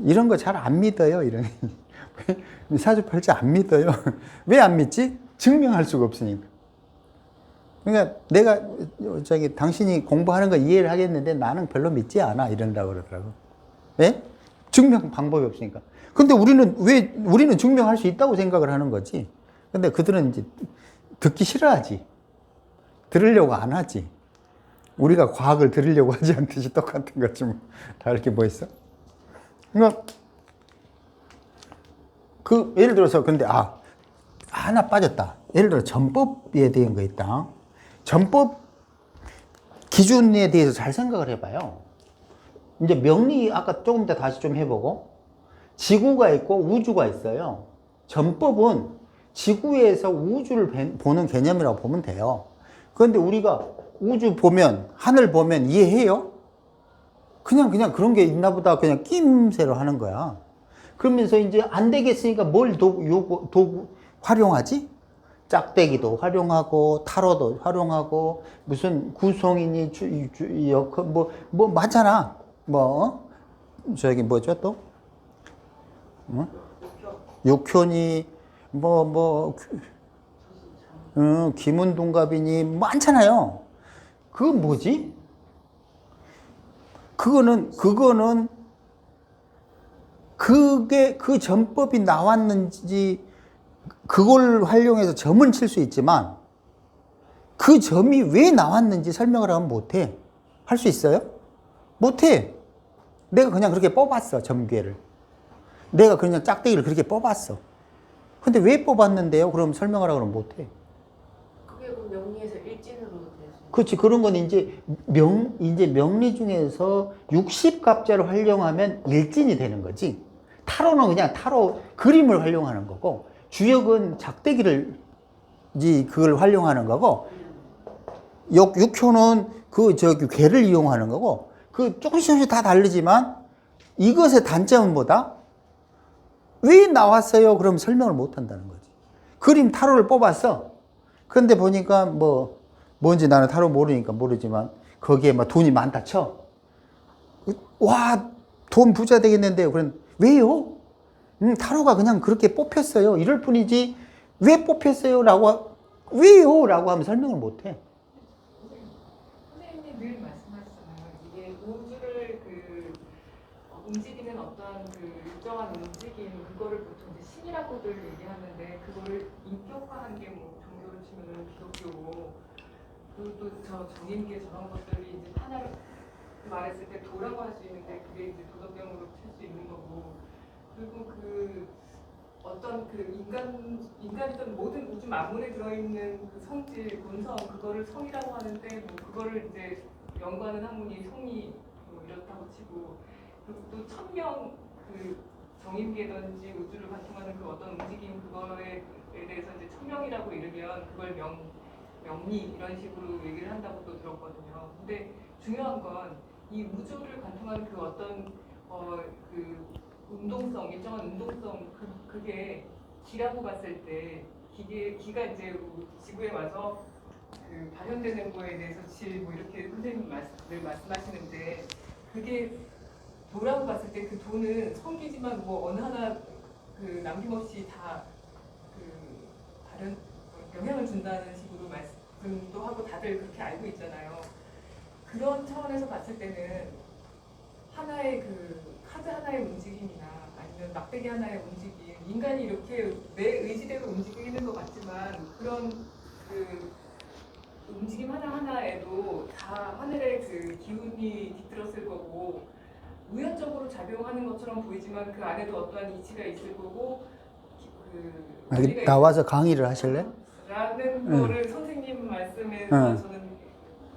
이런 거 잘 안 믿어요. 이런 사주팔자 안 믿어요. 왜 안 믿지? 증명할 수가 없으니까. 그러니까 내가 당신이 공부하는 거 이해를 하겠는데 나는 별로 믿지 않아. 이런다고 그러더라고. 왜? 증명 방법이 없으니까. 근데 우리는 증명할 수 있다고 생각을 하는 거지. 근데 그들은 이제 듣기 싫어하지. 들으려고 안 하지. 우리가 과학을 들으려고 하지 않듯이 똑같은 거지 뭐. 다를 게 뭐 있어? 그러니까 예를 들어서 근데 하나 빠졌다. 예를 들어 전법에 대한 거 있다. 전법 기준에 대해서 잘 생각을 해봐요. 이제 명리 아까 조금 이따 다시 좀 해보고, 지구가 있고 우주가 있어요. 전법은 지구에서 우주를 보는 개념이라고 보면 돼요. 그런데 우리가 우주 보면, 하늘 보면 이해해요? 그냥 그런 게 있나 보다 그냥 낌새로 하는 거야. 그러면서 이제 안 되겠으니까 뭘 도구 활용하지? 짝대기도 활용하고, 타로도 활용하고, 무슨 구성이니, 맞잖아. 뭐죠 또? 육효니, 기문동갑이니, 많잖아요. 그건 뭐지? 그거는, 그 전법이 나왔는지, 그걸 활용해서 점은 칠 수 있지만, 그 점이 왜 나왔는지 설명을 하면 못해. 할 수 있어요? 못해. 내가 그냥 그렇게 뽑았어, 점괘를. 내가 그냥 짝대기를 그렇게 뽑았어. 근데 왜 뽑았는데요? 그럼 설명을 하라고 그러면 못해. 그게 그럼 명리에서 일진으로 되죠. 그렇지. 그런 건 이제 명리 중에서 60갑자를 활용하면 일진이 되는 거지. 타로는 그냥 타로 그림을 활용하는 거고, 주역은 그걸 활용하는 거고, 육효는 괴를 이용하는 거고, 조금씩 다 다르지만, 이것의 단점은 뭐다? 왜 나왔어요? 그럼 설명을 못 한다는 거지. 그림 타로를 뽑았어. 그런데 보니까 뭔지 나는 타로 모르니까 모르지만, 거기에 돈이 많다 쳐. 와, 돈 부자 되겠는데요. 그럼 왜요? 타로가 그냥 그렇게 뽑혔어요. 이럴 뿐이지, 왜 뽑혔어요? 왜요? 라고 하면 설명을 못 해. 선생님이 늘 말씀하시잖아요. 이게 우주를 움직이는 어떤 일정한 움직임, 그거를 보통 이제 신이라고들 얘기하는데, 그거를 인격화한 게 종교로 치면은 기독교고, 그리고 또 정인계 저런 것들이 이제 하나를 말했을 때 도라고 할 수 있는데, 그게 이제 도덕경으로 칠 수 있는 거고, 그리고 어떤 인간이든 모든 우주 만물에 들어있는 성질, 본성, 그거를 성이라고 하는데, 그거를 이제 연구하는 학문이 성이 이렇다고 치고, 그리고 또 천명 정인계든지 우주를 관통하는 어떤 움직임, 그거에 대해서 이제 천명이라고 이르면 그걸 명리 이런 식으로 얘기를 한다고 또 들었거든요. 근데 중요한 건 이 우주를 관통하는 어떤 운동성, 일정한 운동성, 그게 기라고 봤을 때, 기가 이제 지구에 와서 발현되는 거에 대해서 이렇게 선생님 말씀하시는데, 그게 도라고 봤을 때 그 도는 성기지만 어느 하나 남김없이 다 영향을 준다는 식으로 말씀도 하고 다들 그렇게 알고 있잖아요. 그런 차원에서 봤을 때는 하나의 카드 하나의 움직임이나 아니면 막대기 하나의 움직임, 인간이 이렇게 내 의지대로 움직이는 것 같지만, 그런 움직임 하나하나에도 다 하늘의 기운이 깃들었을 거고, 우연적으로 작용하는 것처럼 보이지만 그 안에도 어떠한 이치가 있을 거고, 나와서 강의를 하실래? 라는 거를 선생님 말씀에 그래서 응. 저는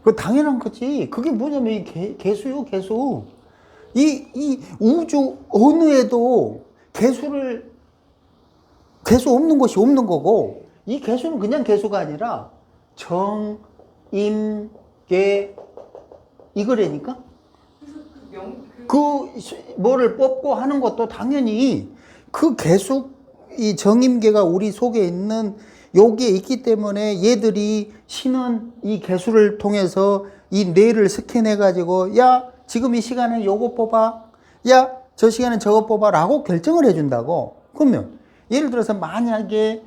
그 당연한 거지. 그게 뭐냐면 이 개수요, 개수. 이 우주 어느에도 개수 없는 것이 없는 거고, 이 개수는 그냥 개수가 아니라 정, 임, 계 이거라니까? 뭐를 뽑고 하는 것도 당연히 그 개수, 이 정임계가 우리 속에 있는 여기에 있기 때문에 얘들이 신은 이 개수를 통해서 이 뇌를 스캔해 가지고 야 지금 이 시간에 요거 뽑아, 야 저 시간에 저거 뽑아 라고 결정을 해준다고. 그러면 예를 들어서 만약에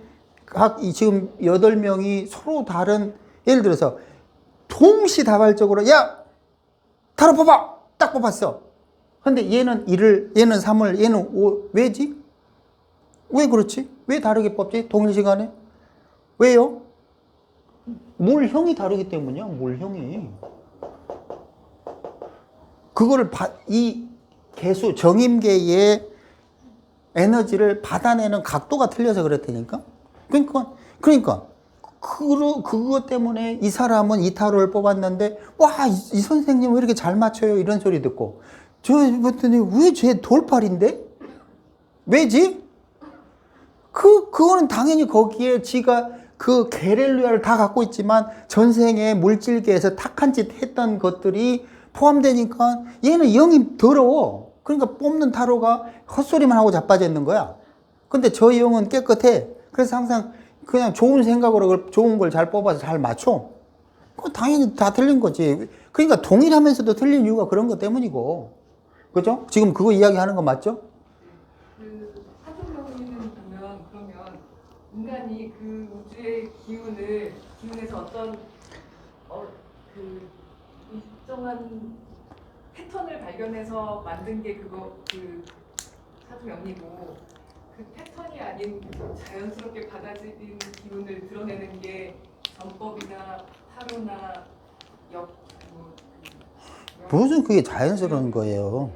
지금 8명이 서로 다른, 예를 들어서 동시다발적으로 야 타로 뽑아 딱 뽑았어. 근데 얘는 1을, 얘는 3을, 얘는 5. 왜지? 왜 그렇지? 왜 다르게 뽑지? 동일시간에? 왜요? 몰형이 다르기 때문이야. 몰형이. 그거를 이 개수, 정임계의 에너지를 받아내는 각도가 틀려서 그렇다니까? 그러니까 그것 때문에 이 사람은 이 타로를 뽑았는데 와, 이 선생님 왜 이렇게 잘 맞춰요? 이런 소리 듣고 저 봤더니 왜 쟤 돌팔인데? 왜지? 그거는 당연히 거기에 지가 그 게렐리아를 다 갖고 있지만 전생에 물질계에서 탁한 짓 했던 것들이 포함되니까 얘는 영이 더러워. 그러니까 뽑는 타로가 헛소리만 하고 자빠져 있는 거야. 근데 저 영은 깨끗해. 그래서 항상 그냥 좋은 생각으로 좋은 걸 잘 뽑아서 잘 맞춰. 그건 당연히 다 틀린 거지. 그러니까 동일하면서도 틀린 이유가 그런 것 때문이고. 그죠? 지금 그거 이야기하는 거 맞죠? 그 사주명리는 보면 그러면 인간이 그 우주의 기운에서 어떤 그 일정한 패턴을 발견해서 만든 게 그 사주명리고 그 패턴이 아닌 자연스럽게 받아들인 기운을 드러내는 게 전법이나 타로나 무슨 그게 자연스러운 거예요.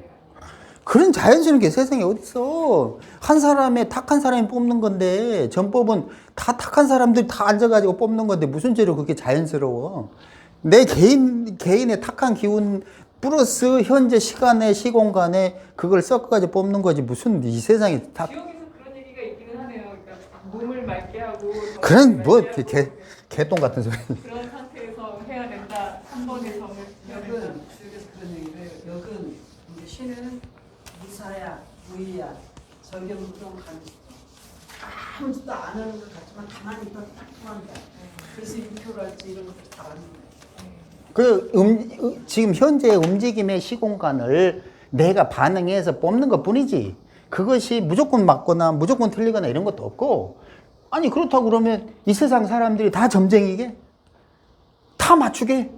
그런 자연스러운 게 세상에 어딨어. 한 사람의 탁한 사람이 뽑는 건데 전법은 다 탁한 사람들이 다 앉아가지고 뽑는 건데 무슨 죄로 그게 자연스러워. 내 개인의 탁한 기운 플러스 현재 시간에 시공간에 그걸 섞어가지고 뽑는 거지. 무슨 이 세상에 다. 지역에서 그런 얘기가 있기는 하네요. 그러니까 몸을 맑게 하고 그런 뭐 맑게 하고 개똥 같은 소리. 그런 상태에서 해야 된다. 3번의 점을 해야 된다. 여기서 그런 얘기를 해요. 여긴 이제 신은 무사야, 무의야, 절경부동간 아무 짓도 안 하는 것 같지만 가만히 있다 딱 통한다. 그래서 육표랄지 이런 것들 다 아는 거예요. 지금 현재의 움직임의 시공간을 내가 반응해서 뽑는 것 뿐이지. 그것이 무조건 맞거나 무조건 틀리거나 이런 것도 없고. 아니, 그렇다고 그러면 이 세상 사람들이 다 점쟁이게? 다 맞추게?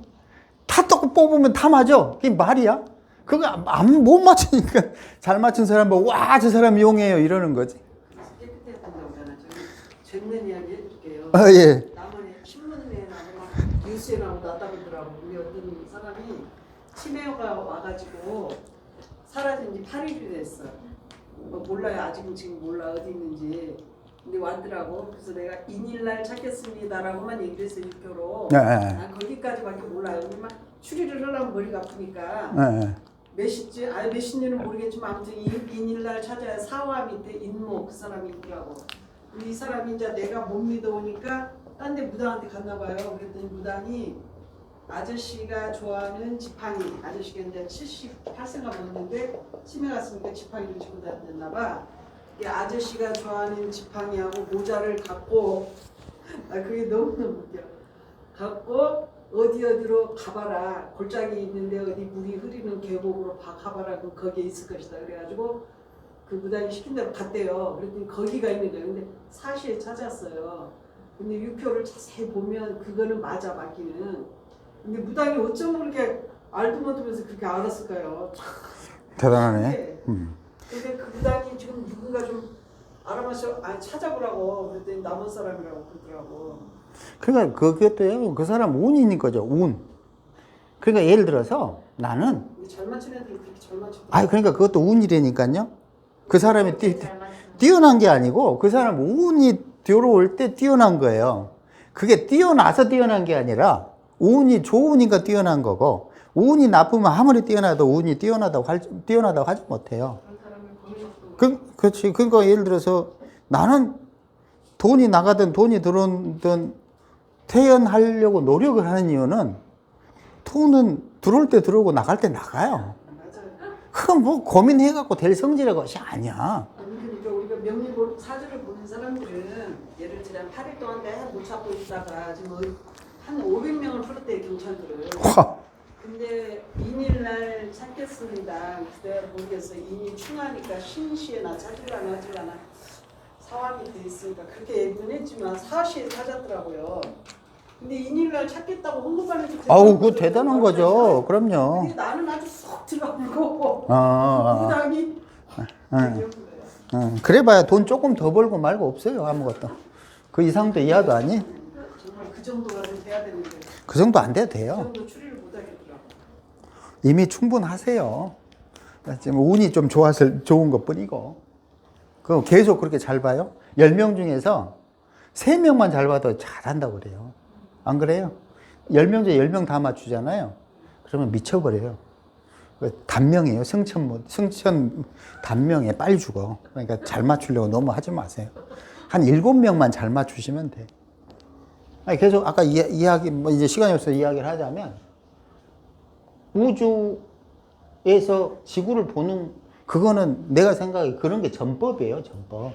다 똑같이 뽑으면 다 맞아. 그게 말이야? 그거 못 맞추니까 잘 맞춘 사람 보고 와, 저 사람 용해요 이러는 거지. 그래서 깨끗해야 된다고 하잖아. 저기 죄는 이야기 해줄게요. 아, 예. 남한에 신문에 나오고 뉴스에 나오고 나다 그러더라고. 우리 어떤 사람이 치매가 와가지고 사라진 지 8일이 됐어. 몰라요. 아직은 지금 몰라 어디 있는지. 근데 왔더라고. 그래서 내가 인일날 찾겠습니다라고만 얘기를 했어. 육표로. 네. 난 거기까지밖에 몰라요. 우리 막 추리를 하려면 머리가 아프니까. 네. 몇 시지? 몇 시인지는 모르겠지만 아무튼 인일날 찾아야 사화 밑에 인모 그 사람이 있더라고. 이 사람이 이제 내가 못 믿어오니까 딴 데 무당한테 갔나 봐요. 그랬더니 무당이 아저씨가 좋아하는 지팡이, 아저씨가 이제 78세가 넘었는데 치매 갔으니까 지팡이를 쥐고 다녔나 봐. 이 아저씨가 좋아하는 지팡이하고 모자를 갖고 그게 너무너무 웃겨. 갖고 어디로 가봐라. 골짜기 있는데 어디 물이 흐리는 계곡으로 가봐라. 거기에 있을 것이다. 그래가지고 그 무당이 시킨 대로 갔대요. 그랬더니 거기가 있는 거예요. 근데 사시에 찾았어요. 근데 유표를 자세히 보면 그거는 맞아, 맞기는. 근데 무당이 어쩜 그렇게 알도 못하면서 그렇게 알았을까요? 대단하네. 근데 그 무당이 지금 누군가 좀 알아봐서 찾아보라고 그랬더니 남은 사람이라고 그러더라고. 그러니까 그것도요. 그 사람 운인 거죠. 운. 그러니까 예를 들어서 나는 잘 맞춘 애들이 그렇게 잘 맞추더라고. 그러니까 그것도 운이라니까요. 그 사람이 잘 맞추는 뛰어난 게 아니고 그 사람 운이 들어올 때 뛰어난 거예요. 그게 뛰어나서 뛰어난 게 아니라 운이 좋으니까 뛰어난 거고, 운이 나쁘면 아무리 뛰어나도 운이 뛰어나다고 하지 못해요. 그런 사람을 보는 것도 그렇지. 그러니까 예를 들어서 나는 돈이 나가든 돈이 들어오든 퇴연하려고 노력을 하는 이유는 돈은 들어올 때 들어오고 나갈 때 나가요. 맞아요. 그건 뭐 고민해갖고 될 성질의 것이 아니야. 그러니까 우리가 명리 사주를 보는 사람들은 예를 들어 8일 동안 내가 못 찾고 있다가 지금 한 500명을 풀었대요, 경찰들을. 와, 근데 인일날 찾겠습니다. 내가 모르겠어. 인이 충하니까 신시에나 찾으려나 하질라나 사화이 돼 있으니까 그렇게 얘기는 했지만 사시에 찾았더라고요. 근데 인일날 찾겠다고 홍보만 해도 아우, 그거 대단한 거죠. 그럼요. 근데 나는 아주 쏙 들어가고 어. 무당이 그래봐야 돈 조금 더 벌고 말고 없어요. 아무것도. 그 이상도 이하도 아니? 정말 그 정도가 좀 돼야 되는데 그 정도 안 돼도 그 돼요. 정도 추리를 못 하겠더라고. 이미 충분하세요. 지금 운이 좀 좋아서 좋은 것 뿐이고. 그 계속 그렇게 잘 봐요. 10명 중에서 3명만 잘 봐도 잘한다고 그래요. 안 그래요? 10명 중에 10명 다 맞추잖아요. 그러면 미쳐버려요. 단명이에요. 승천 단명에 빨리 죽어. 그러니까 잘 맞추려고 너무 하지 마세요. 한 7명만 잘 맞추시면 돼. 아니, 계속 아까 이야기, 뭐 이제 시간이 없어서 이야기를 하자면, 우주에서 지구를 보는, 그거는 내가 생각해 그런 게 전법이에요, 전법.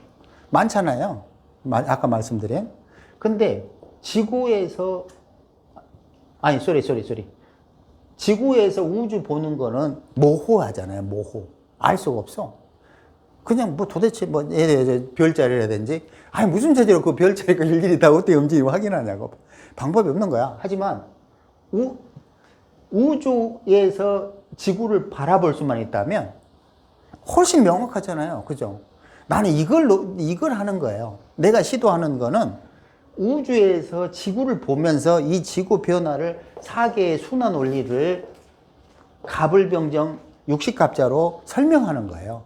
많잖아요. 아까 말씀드린. 근데 지구에서, 아니, 쏘리. 지구에서 우주 보는 거는 모호하잖아요, 모호. 알 수가 없어. 그냥 뭐 도대체 뭐 별자리라든지, 아니 무슨 재질로 그 별자리가 일일이 다 어떻게 움직이고 확인하냐고. 방법이 없는 거야. 하지만 우주에서 지구를 바라볼 수만 있다면 훨씬 명확하잖아요. 그죠? 나는 이걸 하는 거예요. 내가 시도하는 거는 우주에서 지구를 보면서 이 지구 변화를 4개의 순환 원리를 가불병정 60갑자로 설명하는 거예요.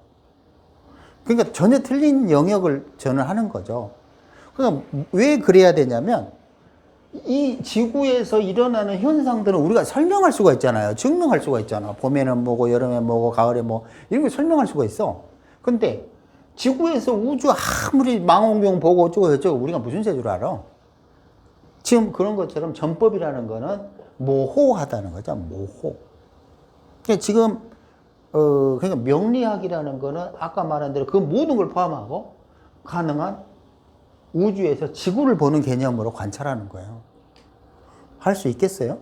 그러니까 전혀 틀린 영역을 저는 하는 거죠. 그러니까 왜 그래야 되냐면 이 지구에서 일어나는 현상들은 우리가 설명할 수가 있잖아요. 증명할 수가 있잖아. 봄에는 뭐고 여름에 뭐고 가을에 뭐 이런 거 설명할 수가 있어. 근데 지구에서 우주 아무리 망원경 보고 어쩌고 저쩌고 우리가 무슨 재주를 알아? 지금 그런 것처럼 전법이라는 거는 모호하다는 거죠. 모호. 그러니까 지금 그러니까 명리학이라는 거는 아까 말한 대로 그 모든 걸 포함하고 가능한 우주에서 지구를 보는 개념으로 관찰하는 거예요. 할 수 있겠어요?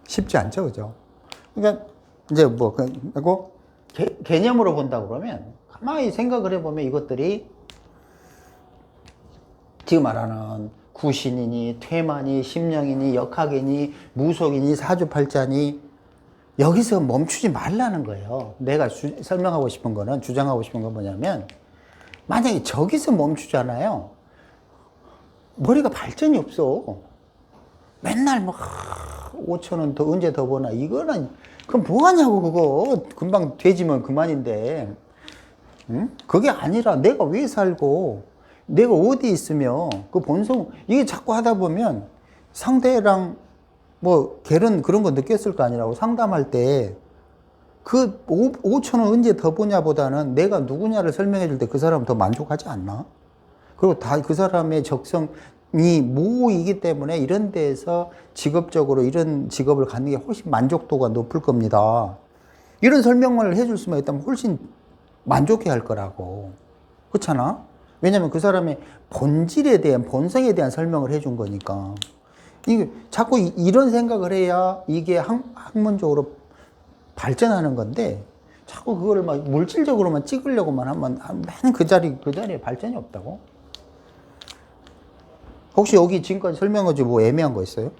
쉽지 않죠, 그죠? 그러니까 이제 뭐 그리고 개념으로 본다 그러면 가만히 생각을 해보면 이것들이 지금 말하는 구신이니 퇴마니 심령이니 역학이니 무속이니 사주팔자니 여기서 멈추지 말라는 거예요. 내가 설명하고 싶은 거는, 주장하고 싶은 건 뭐냐면 만약에 저기서 멈추잖아요. 머리가 발전이 없어. 맨날 뭐 5,000원 더 언제 더 버나 이거는 그럼 뭐 하냐고. 그거 금방 돼지면 그만인데. 응? 그게 아니라 내가 왜 살고 내가 어디 있으며 그 본성 이게 자꾸 하다 보면 상대랑 뭐 걔는 그런 거 느꼈을 거 아니라고. 상담할 때 그 5,000원 언제 더 보냐 보다는 내가 누구냐를 설명해 줄 때 그 사람은 더 만족하지 않나? 그리고 다 그 사람의 적성이 모이기 때문에 이런 데에서 직업적으로 이런 직업을 갖는 게 훨씬 만족도가 높을 겁니다. 이런 설명을 해줄 수만 있다면 훨씬 만족해 할 거라고. 그렇잖아? 왜냐면 그 사람의 본질에 대한, 본성에 대한 설명을 해준 거니까. 이게 자꾸 이런 생각을 해야 이게 학문적으로 발전하는 건데, 자꾸 그거를 막 물질적으로만 찍으려고만 하면 맨 그 자리에 발전이 없다고? 혹시 여기 지금까지 설명하지 뭐 애매한 거 있어요?